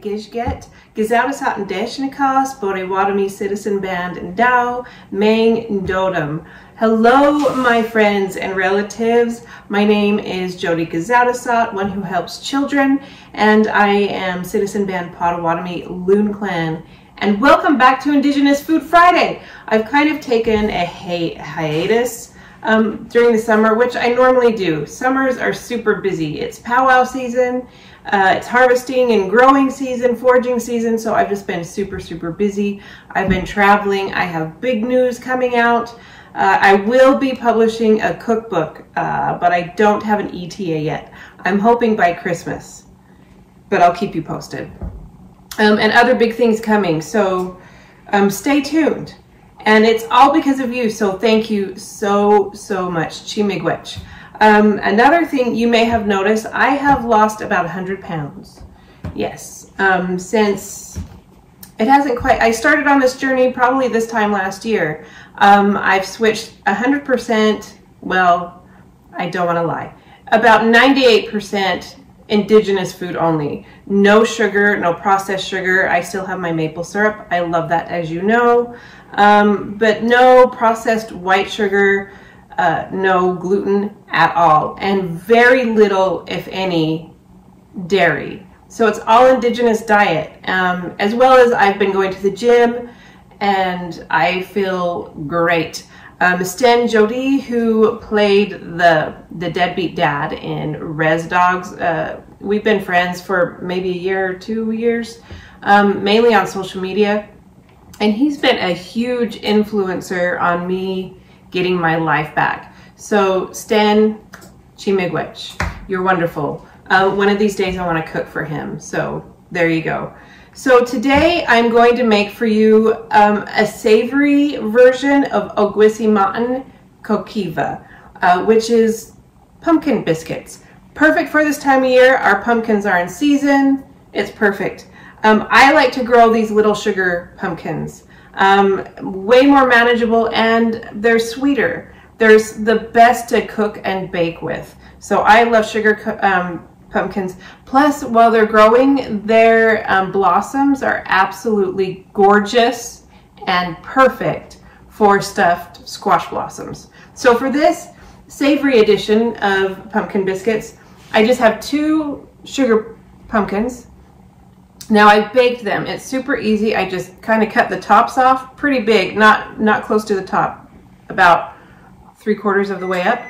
Pkweshgas, Gesoutisat and Anishinaabe, Borewadami Citizen Band and Dow, Mang Ndodum. Hello, my friends and relatives. My name is Jody Gesoutisat, one who helps children, and I am Citizen Band Potawatomi Loon Clan. And welcome back to Indigenous Food Friday. I've kind of taken a hiatus during the summer, which I normally do. Summers are super busy. It's powwow season, it's harvesting and growing season, foraging season, so I've just been super busy. I've been traveling. I have big news coming out. I will be publishing a cookbook, but I don't have an ETA yet. I'm hoping by Christmas, but I'll keep you posted. And other big things coming, so stay tuned. And it's all because of you, so thank you so much. Chimigwech. Another thing you may have noticed, I have lost about 100 pounds. Yes, since it hasn't quite, I started on this journey probably this time last year. I've switched 100%, well, I don't want to lie, about 98% indigenous food only. No sugar, no processed sugar. I still have my maple syrup. I love that, as you know. But no processed white sugar, no gluten at all, and very little, if any, dairy. So it's all indigenous diet, as well as I've been going to the gym, and I feel great. Sten Jody, who played the deadbeat dad in Res Dogs, we've been friends for maybe a year or 2 years, mainly on social media, and he's been a huge influencer on me getting my life back. So Sten, Chimigwech, you're wonderful. One of these days I want to cook for him, so there you go. So today I'm going to make for you a savory version of Wabgon Pkweshgas, which is pumpkin biscuits. Perfect for this time of year. Our pumpkins are in season. It's perfect. I like to grow these little sugar pumpkins. Way more manageable, and they're sweeter. They're the best to cook and bake with. So I love sugar pumpkins. Plus, while they're growing, their blossoms are absolutely gorgeous and perfect for stuffed squash blossoms. So for this savory edition of pumpkin biscuits, I just have 2 sugar pumpkins. Now I've baked them. It's super easy. I just kind of cut the tops off pretty big, not close to the top, about 3/4 of the way up.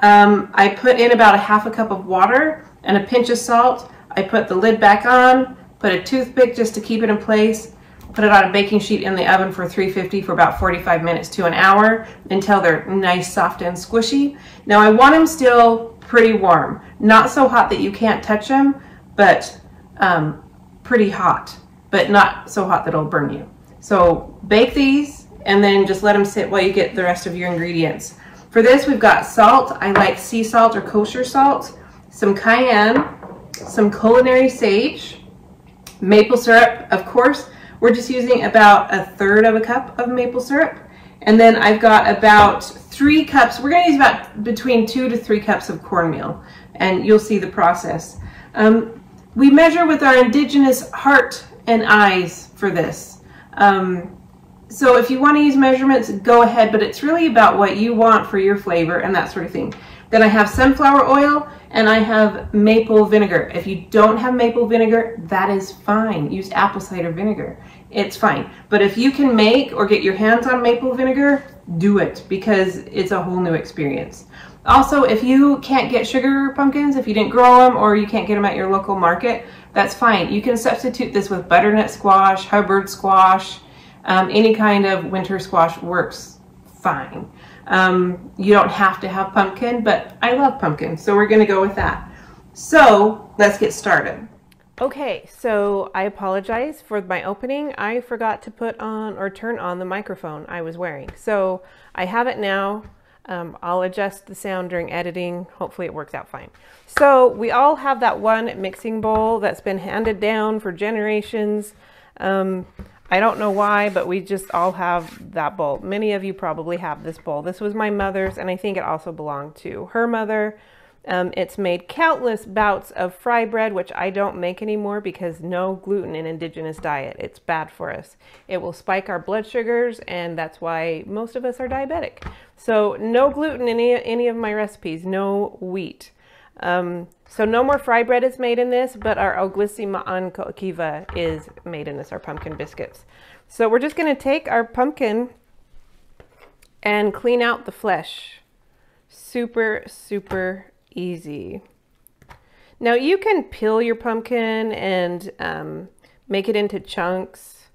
I put in about 1/2 cup of water and a pinch of salt. I put the lid back on, put a toothpick just to keep it in place, put it on a baking sheet in the oven for 350 for about 45 minutes to an hour until they're nice, soft, and squishy. Now I want them still pretty warm, not so hot that you can't touch them, but pretty hot, but not so hot that it'll burn you. So bake these and then just let them sit while you get the rest of your ingredients. For this, we've got salt. I like sea salt or kosher salt, some cayenne, some culinary sage, maple syrup. Of course, we're just using about 1/3 cup of maple syrup. And then I've got about 3 cups. We're going to use about between 2 to 3 cups of cornmeal, and you'll see the process. We measure with our indigenous heart and eyes for this. So if you want to use measurements, go ahead, but it's really about what you want for your flavor and that sort of thing. Then I have sunflower oil and I have maple vinegar. If you don't have maple vinegar, that is fine. Use apple cider vinegar. It's fine. But if you can make or get your hands on maple vinegar, do it, because it's a whole new experience. Also, if you can't get sugar pumpkins, if you didn't grow them or you can't get them at your local market, that's fine. You can substitute this with butternut squash, Hubbard squash, any kind of winter squash works fine. You don't have to have pumpkin, but I love pumpkin, so we're going to go with that. So let's get started. Okay, so I apologize for my opening. I forgot to put on or turn on the microphone I was wearing. So I have it now. I'll adjust the sound during editing. Hopefully it works out fine. So we all have that one mixing bowl that's been handed down for generations. I don't know why, but we just all have that bowl. Many of you probably have this bowl. This was my mother's, and I think it also belonged to her mother. It's made countless bouts of fry bread, which I don't make anymore because no gluten in indigenous diet. It's bad for us. It will spike our blood sugars, and that's why most of us are diabetic. So no gluten in any of my recipes, no wheat. So no more fry bread is made in this, but our oglisi ma'an ko'kiva is made in this, our pumpkin biscuits. So we're just going to take our pumpkin and clean out the flesh. Super, super easy. Now you can peel your pumpkin and make it into chunks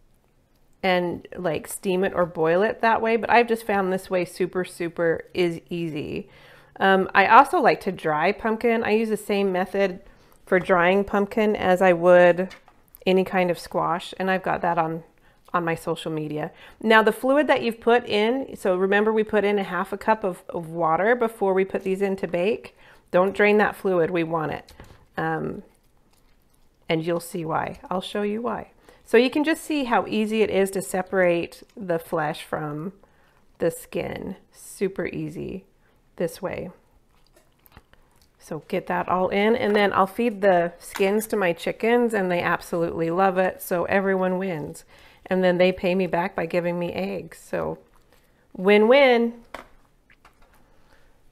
and like steam it or boil it that way, but I've just found this way super is easy. I also like to dry pumpkin. I use the same method for drying pumpkin as I would any kind of squash, and I've got that on my social media. Now the fluid that you've put in, so remember we put in a half a cup of water before we put these in to bake. Don't drain that fluid, we want it. And you'll see why. I'll show you why. So you can just see how easy it is to separate the flesh from the skin. Super easy this way. So get that all in, and then I'll feed the skins to my chickens and they absolutely love it, so everyone wins. And then they pay me back by giving me eggs. So win-win.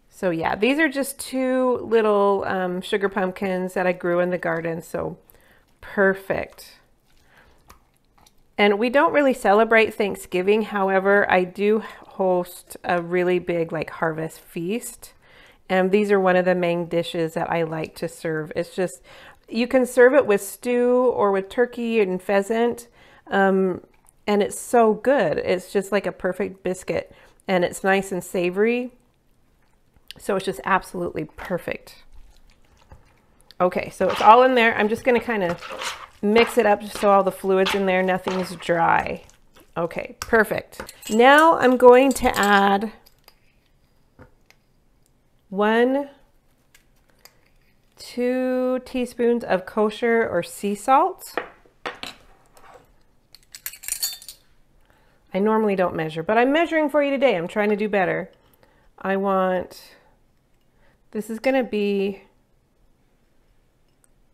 So yeah, these are just two little sugar pumpkins that I grew in the garden. So perfect. And we don't really celebrate Thanksgiving. However, I do host a really big like harvest feast. And these are one of the main dishes that I like to serve. It's just, you can serve it with stew or with turkey and pheasant. And it's so good. It's just like a perfect biscuit, and it's nice and savory. So it's just absolutely perfect. Okay, so it's all in there. I'm just going to kind of mix it up just so all the fluid's in there, nothing's dry. Okay, perfect. Now I'm going to add 2 teaspoons of kosher or sea salt. I normally don't measure, but I'm measuring for you today. I'm trying to do better. I want, this is going to be,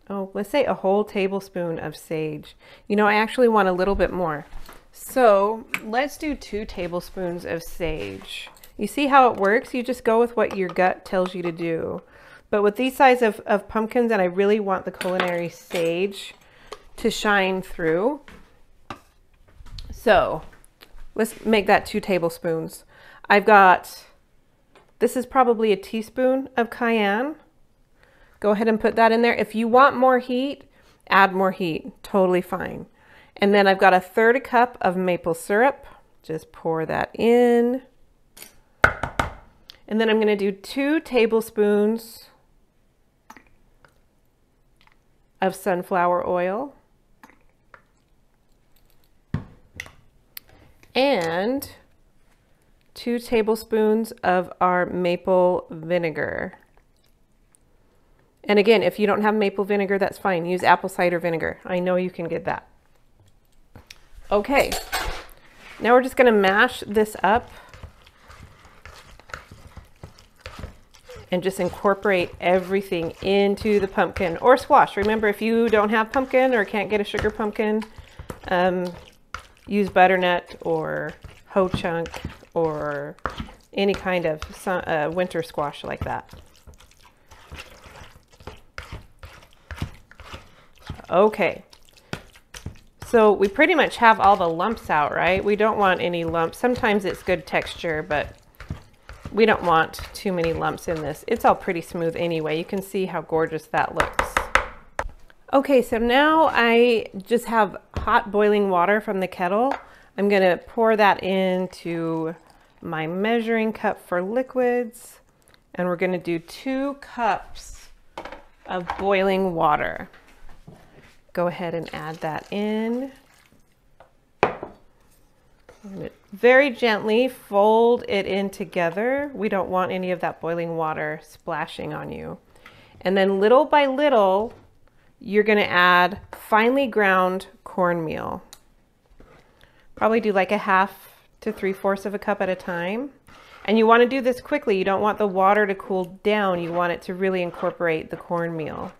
oh, let's say a whole tablespoon of sage. You know, I actually want a little bit more. So let's do 2 tablespoons of sage. You see how it works? You just go with what your gut tells you to do. But with these size of pumpkins, and I really want the culinary sage to shine through. So let's make that 2 tablespoons. I've got, this is probably a teaspoon of cayenne. Go ahead and put that in there. If you want more heat, add more heat. Totally fine. And then I've got a 1/3 cup of maple syrup. Just pour that in. And then I'm going to do 2 tablespoons of sunflower oil. And 2 tablespoons of our maple vinegar. And again, if you don't have maple vinegar, that's fine. Use apple cider vinegar. I know you can get that. Okay, now we're just going to mash this up and just incorporate everything into the pumpkin or squash. Remember, if you don't have pumpkin or can't get a sugar pumpkin, use butternut or hoe chunk or any kind of winter squash like that. Okay, so we pretty much have all the lumps out, right? We don't want any lumps. Sometimes it's good texture, but we don't want too many lumps in this. It's all pretty smooth anyway. You can see how gorgeous that looks. Okay, so now I just have hot boiling water from the kettle. I'm gonna pour that into my measuring cup for liquids, and we're gonna do 2 cups of boiling water. Go ahead and add that in. I'm gonna very gently fold it in together. We don't want any of that boiling water splashing on you. And then little by little, you're gonna add finely ground cornmeal. Probably do like a 1/2 to 3/4 of a cup at a time. And you want to do this quickly. You don't want the water to cool down. You want it to really incorporate the cornmeal.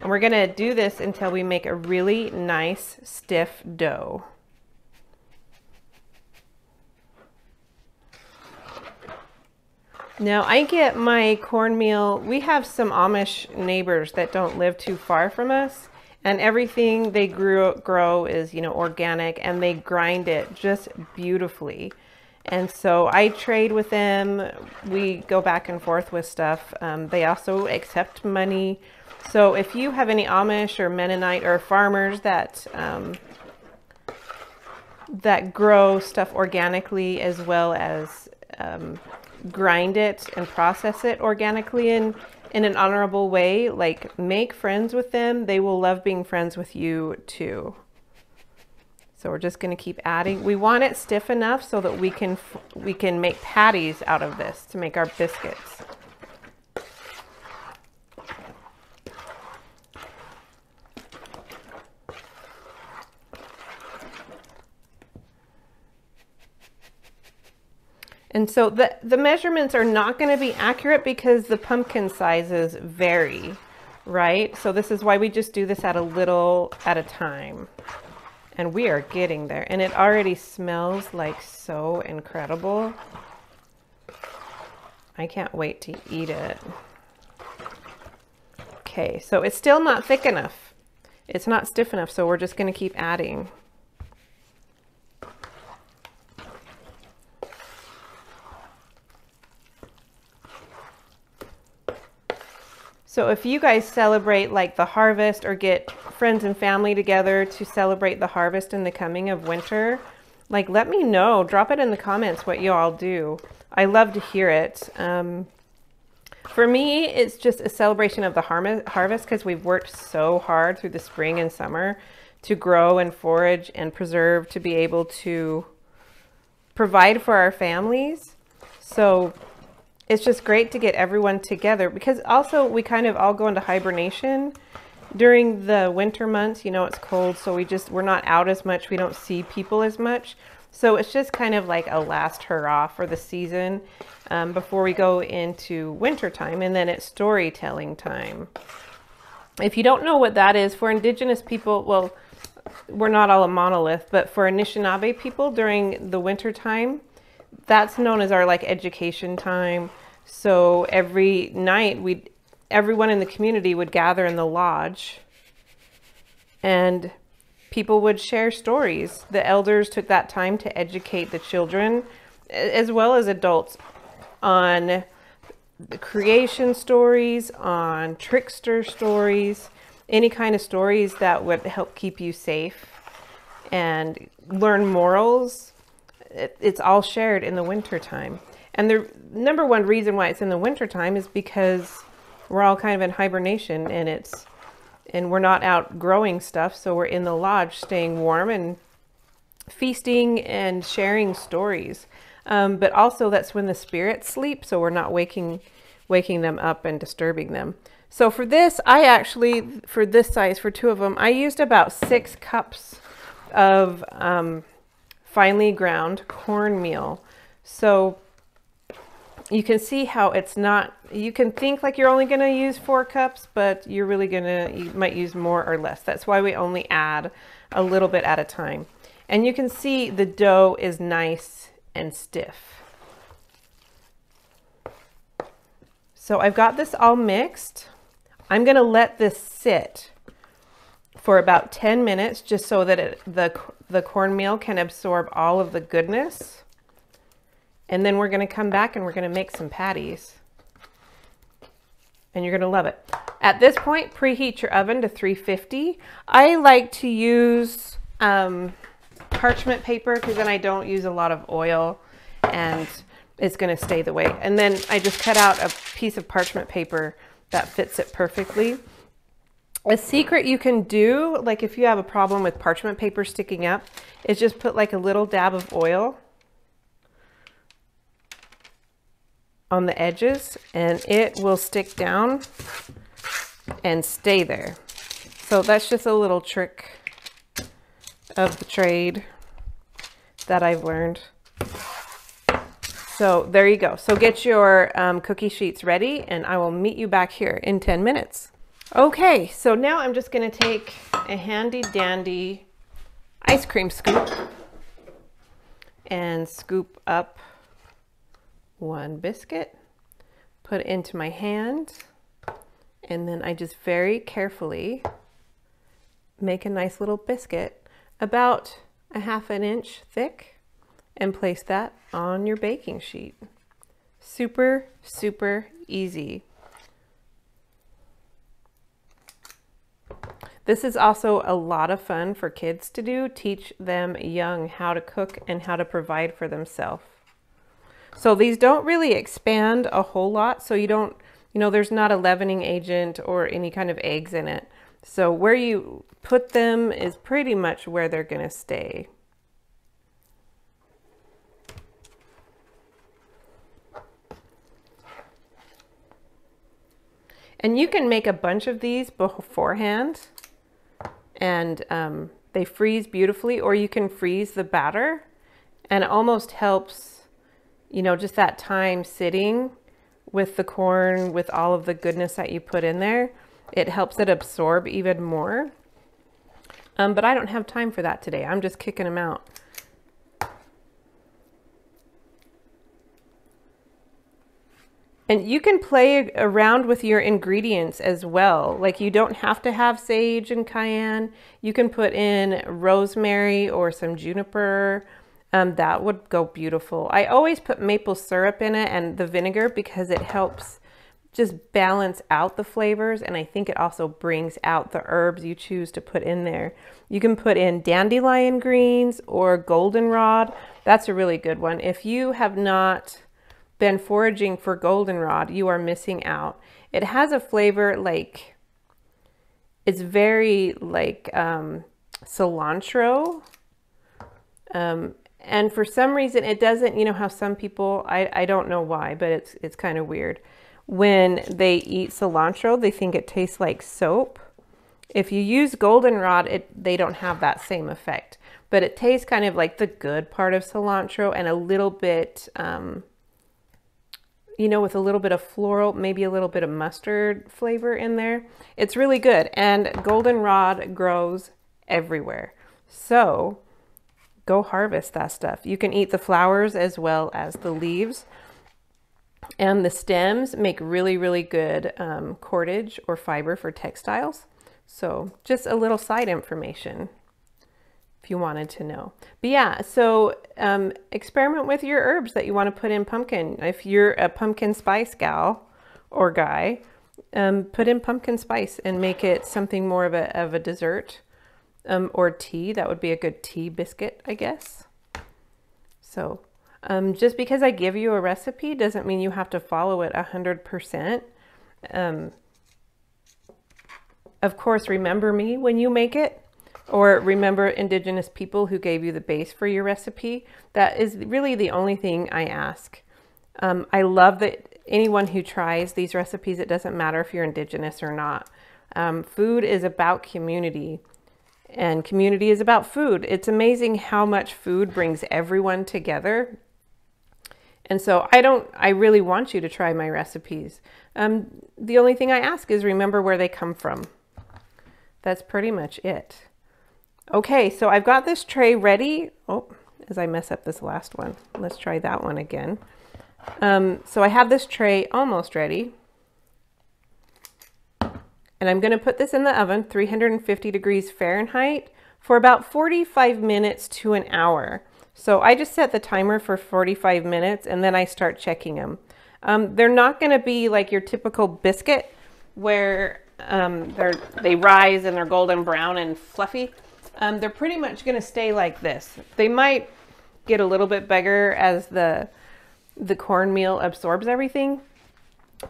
And we're going to do this until we make a really nice stiff dough. Now I get my cornmeal, we have some Amish neighbors that don't live too far from us, and everything they grow is, you know, organic, and they grind it just beautifully. And so I trade with them. We go back and forth with stuff. They also accept money. So if you have any Amish or Mennonite or farmers that that grow stuff organically, as well as grind it and process it organically in an honorable way, like, make friends with them. They will love being friends with you too. So we're just going to keep adding. We want it stiff enough so that we can make patties out of this to make our biscuits. And so the measurements are not going to be accurate because the pumpkin sizes vary, right? So this is why we just do this at a little at a time. And we are getting there. And it already smells like so incredible. I can't wait to eat it. Okay, so it's still not thick enough. It's not stiff enough, so we're just going to keep adding. So if you guys celebrate like the harvest, or get friends and family together to celebrate the harvest and the coming of winter, like, let me know. Drop it in the comments what you all do. I love to hear it. For me, it's just a celebration of the harvest, because we've worked so hard through the spring and summer to grow and forage and preserve, to be able to provide for our families. So it's just great to get everyone together, because also we kind of all go into hibernation during the winter months. You know, it's cold, so we're not out as much. We don't see people as much. So it's just kind of like a last hurrah for the season before we go into winter time, and then it's storytelling time. If you don't know what that is, for Indigenous people, well, we're not all a monolith, but for Anishinaabe people during the winter time, that's known as our like education time. So every night everyone in the community would gather in the lodge, and people would share stories. The elders took that time to educate the children as well as adults on the creation stories, on trickster stories, any kind of stories that would help keep you safe and learn morals. It's all shared in the winter time. And the number one reason why it's in the winter time is because we're all kind of in hibernation, and we're not out growing stuff. So we're in the lodge staying warm and feasting and sharing stories. But also that's when the spirits sleep, so we're not waking them up and disturbing them. So for this, I actually, for this size, for two of them, I used about 6 cups of finely ground cornmeal. So you can see how it's not, you can think like you're only going to use 4 cups, but you're really you might use more or less. That's why we only add a little bit at a time. And you can see the dough is nice and stiff. So I've got this all mixed. I'm going to let this sit for about 10 minutes, just so that the cornmeal can absorb all of the goodness. And then we're going to come back and we're going to make some patties. And you're going to love it. At this point, preheat your oven to 350. I like to use parchment paper, because then I don't use a lot of oil and it's going to stay the way. And then I just cut out a piece of parchment paper that fits it perfectly. A secret you can do, like if you have a problem with parchment paper sticking up, is just put like a little dab of oil on the edges, and it will stick down and stay there. So that's just a little trick of the trade that I've learned. So there you go. So get your cookie sheets ready and I will meet you back here in 10 minutes. Okay, so now I'm just going to take a handy dandy ice cream scoop and scoop up one biscuit, put it into my hand, and then I just very carefully make a nice little biscuit about a ½ inch thick and place that on your baking sheet. Super, super easy. This is also a lot of fun for kids to do. Teach them young how to cook and how to provide for themselves. So these don't really expand a whole lot. So you don't, there's not a leavening agent or any kind of eggs in it. So where you put them is pretty much where they're going to stay. And you can make a bunch of these beforehand and they freeze beautifully, or you can freeze the batter and it almost helps, just that time sitting with the corn, with all of the goodness that you put in there. It helps it absorb even more. But I don't have time for that today. I'm just kicking them out. And you can play around with your ingredients as well. Like you don't have to have sage and cayenne. You can put in rosemary or some juniper. That would go beautiful. I always put maple syrup in it and the vinegar because it helps just balance out the flavors. And I think it also brings out the herbs you choose to put in there. You can put in dandelion greens or goldenrod. That's a really good one. If you have not been foraging for goldenrod, you are missing out. It has a flavor like, it's very like cilantro. And for some reason it doesn't, how some people, I don't know why, but it's kind of weird. When they eat cilantro, they think it tastes like soap. If you use goldenrod, they don't have that same effect, but it tastes kind of like the good part of cilantro and a little bit, with a little bit of floral, maybe a little bit of mustard flavor in there. It's really good. And goldenrod grows everywhere. So go harvest that stuff. You can eat the flowers as well as the leaves. And the stems make really, really good cordage or fiber for textiles. So just a little side information if you wanted to know. But yeah, so experiment with your herbs that you want to put in pumpkin. If you're a pumpkin spice gal or guy, put in pumpkin spice and make it something more of a dessert or tea. That would be a good tea biscuit, I guess. So just because I give you a recipe doesn't mean you have to follow it 100%. Of course, remember me when you make it. Or remember Indigenous people who gave you the base for your recipe. That is really the only thing I ask. I love that anyone who tries these recipes, it doesn't matter if you're Indigenous or not. Food is about community and community is about food. It's amazing how much food brings everyone together. And so I really want you to try my recipes. The only thing I ask is remember where they come from. That's pretty much it. Okay, so I've got this tray ready. Oh, as I mess up this last one, let's try that one again. So I have this tray almost ready. And I'm going to put this in the oven, 350 degrees Fahrenheit, for about 45 minutes to an hour. So I just set the timer for 45 minutes and then I start checking them. They're not going to be like your typical biscuit where they rise and they're golden brown and fluffy. They're pretty much going to stay like this. They might get a little bit bigger as the cornmeal absorbs everything,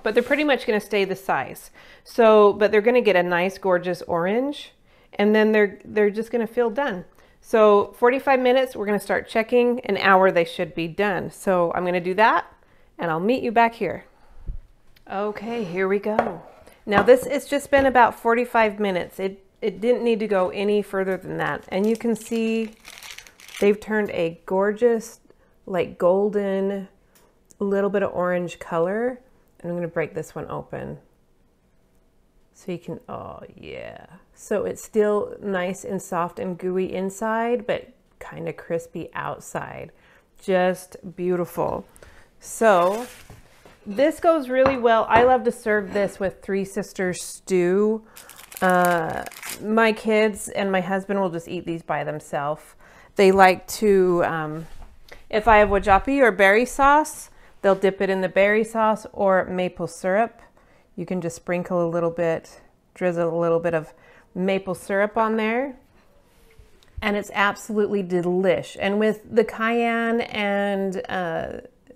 but they're pretty much going to stay the size. So, but they're going to get a nice, gorgeous orange, and then they're just going to feel done. So 45 minutes, we're going to start checking. An hour, they should be done. So I'm going to do that, and I'll meet you back here. Okay, here we go. Now this, it's just been about 45 minutes. It didn't need to go any further than that. And you can see they've turned a gorgeous, like golden a little bit of orange color. And I'm gonna break this one open. So you can, oh yeah. So it's still nice and soft and gooey inside, but kind of crispy outside. Just beautiful. So this goes really well. I love to serve this with Three Sisters stew. My kids and my husband will just eat these by themselves. They like to, if I have wajapi or berry sauce, they'll dip it in the berry sauce or maple syrup. You can just sprinkle a little bit, drizzle a little bit of maple syrup on there. And it's absolutely delish. And with the cayenne and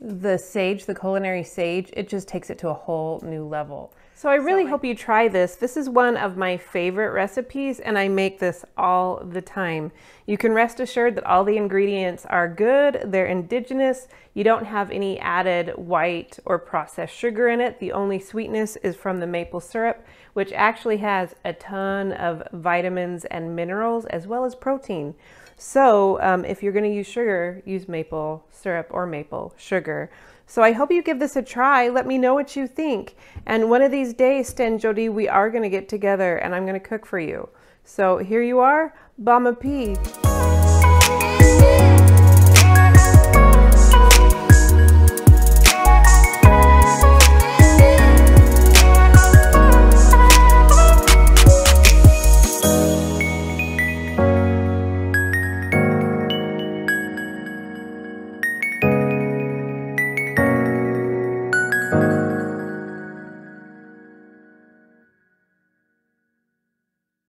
the sage, the culinary sage, it just takes it to a whole new level. So I really hope you try this. This is one of my favorite recipes, and I make this all the time. You can rest assured that all the ingredients are good, they're indigenous, you don't have any added white or processed sugar in it. The only sweetness is from the maple syrup, which actually has a ton of vitamins and minerals as well as protein. So if you're gonna use sugar, use maple syrup or maple sugar. So I hope you give this a try. Let me know what you think. And one of these days, Stan Jody, we are gonna get together and I'm gonna cook for you. So here you are, Bon Appetit.